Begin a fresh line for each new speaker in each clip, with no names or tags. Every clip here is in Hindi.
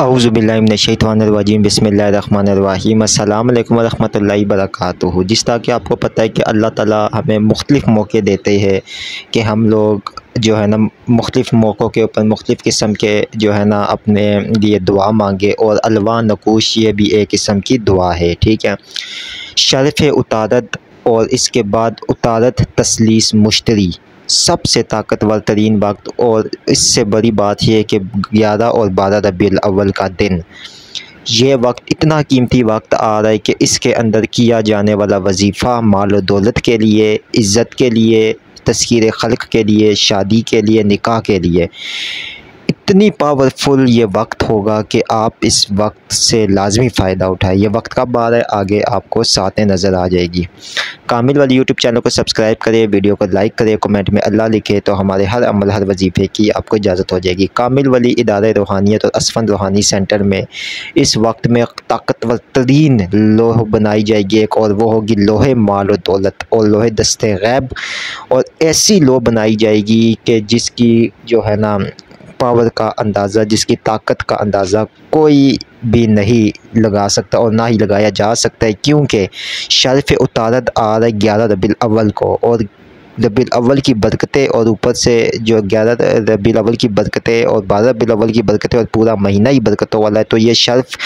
औज़ुबिल्लाहि मिनश्शैतानिर्रजीम बिस्मिल्लाहिर्रहमानिर्रहीम अस्सलामु अलैकुम वरहमतुल्लाहि वबरकातुहू। जिस तरह कि आपको पता है कि अल्लाह ताला हमें मुख्तलिफ़ मौके देते हैं कि हम लोग जो है ना मुख्तलिफ़ मौक़ों के ऊपर मुख्तलिफ़ किस्म के जो है ना अपने लिए दुआ मांगे, और अलवा नकूश ये भी एक किस्म की दुआ है, ठीक है। शर्फ़ उतारत और इसके बाद उतारत तसलीस मुश्तरी सबसे ताकतवर तरीन वक्त, और इससे बड़ी बात यह है कि 11 और 12 रबीउल अव्वल का दिन, ये वक्त इतना कीमती वक्त आ रहा है कि इसके अंदर किया जाने वाला वजीफ़ा माल और दौलत के लिए, इज़्ज़त के लिए, तज़कीर खल्क़ के लिए, शादी के लिए, निकाह के लिए इतनी पावरफुल ये वक्त होगा कि आप इस वक्त से लाजमी फ़ायदा उठाएं। ये वक्त कब आ रहा है आगे आपको साथ में नज़र आ जाएगी। कामिल वली यूट्यूब चैनल को सब्सक्राइब करें, वीडियो को लाइक करें, कमेंट में अल्लाह लिखे तो हमारे हर अमल हर वजीफ़े की आपको इजाज़त हो जाएगी। कामिल वली इदारे रूहानियत और असफ़न रूहानी सेंटर में इस वक्त में ताकतवर तरीन लोह बनाई जाएगी एक, और वो होगी लोहे माल और दौलत और लोहे दस्ते गैब, और ऐसी लोह बनाई जाएगी कि जिसकी जो है ना पावर का अंदाज़ा, जिसकी ताकत का अंदाज़ा कोई भी नहीं लगा सकता और ना ही लगाया जा सकता है, क्योंकि शर्फ़ उतारत आ रहा है 11 रबीउल अव्वल को, और रबीउल अव्वल की बरकतें, और ऊपर से जो 11 रबीउल अव्वल की बरकतें और 12 रबीउल अव्वल की बरकतें, और पूरा महीना ही बरकतों वाला है, तो ये शर्फ़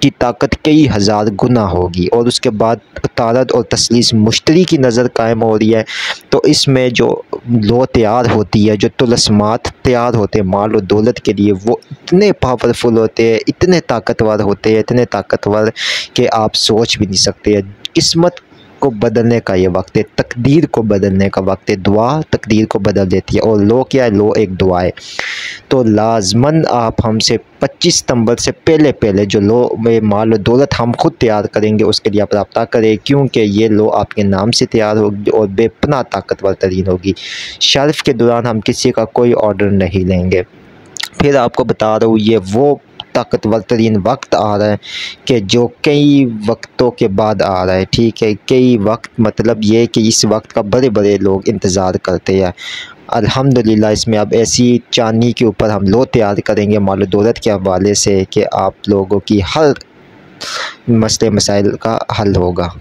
की ताकत कई हज़ार गुना होगी। और उसके बाद उतारत और तसलीस मुश्तरी की नज़र कायम हो रही है, तो इसमें जो लो तैयार होती है, जो तुलस्मात तैयार होते हैं माल और दौलत के लिए, वो इतने पावरफुल होते हैं, इतने ताकतवर होते हैं, इतने ताकतवर कि आप सोच भी नहीं सकते हैं। किस्मत को बदलने का ये वक्त है, तकदीर को बदलने का वक्त है। दुआ तकदीर को बदल देती है, और लो क्या है, लो एक दुआ है। तो लाजमन आप हमसे 25 सितंबर से पहले जो लो में माल और दौलत हम खुद तैयार करेंगे उसके लिए आप रब्ता करें, क्योंकि ये लो आपके नाम से तैयार होगी और बेपनाह ताकतवर तरीन होगी। शर्फ़ के दौरान हम किसी का कोई ऑर्डर नहीं लेंगे। फिर आपको बता रहा हूँ, ये वो ताकतवर तरीन वक्त आ रहा है कि जो कई वक्तों के बाद आ रहा है, ठीक है। कई वक्त मतलब ये कि इस वक्त का बड़े लोग इंतज़ार करते हैं। अल्हम्दुलिल्लाह इसमें अब ऐसी चांदनी के ऊपर हम लो तैयार करेंगे माल दौलत के हवाले से कि आप लोगों की हर मसले मसाइल का हल होगा।